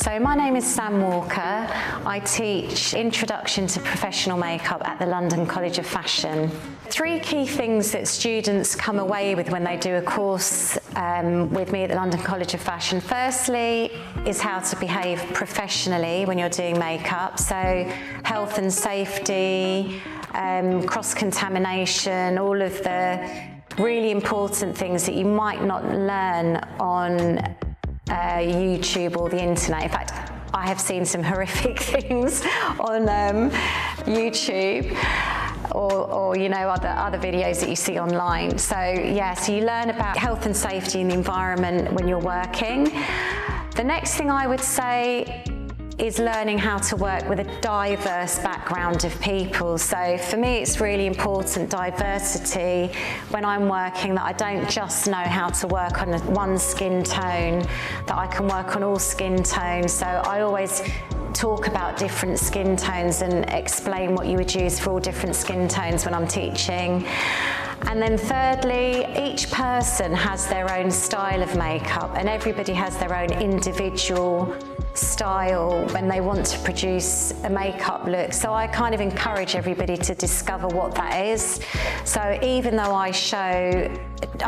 So my name is Sam Walker. I teach Introduction to Professional Makeup at the London College of Fashion. 3 key things that students come away with when they do a course with me at the London College of Fashion. Firstly is how to behave professionally when you're doing makeup. So health and safety, cross-contamination, all of the really important things that you might not learn on YouTube or the internet. In fact, I have seen some horrific things on YouTube or you know, other videos that you see online. So yeah, so you learn about health and safety in the environment when you're working. The next thing I would say is learning how to work with a diverse background of people. So for me, it's really important, diversity, when I'm working, that I don't just know how to work on one skin tone, that I can work on all skin tones. So I always talk about different skin tones and explain what you would use for all different skin tones when I'm teaching. And then thirdly, each person has their own style of makeup and everybody has their own individual style when they want to produce a makeup look. So I kind of encourage everybody to discover what that is. So even though I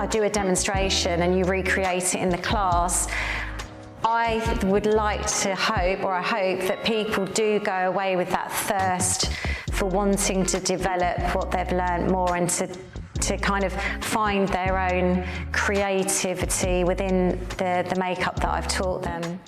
do a demonstration and you recreate it in the class, I would like to hope, or I hope that people do go away with that thirst for wanting to develop what they've learned more and to kind of find their own creativity within the makeup that I've taught them.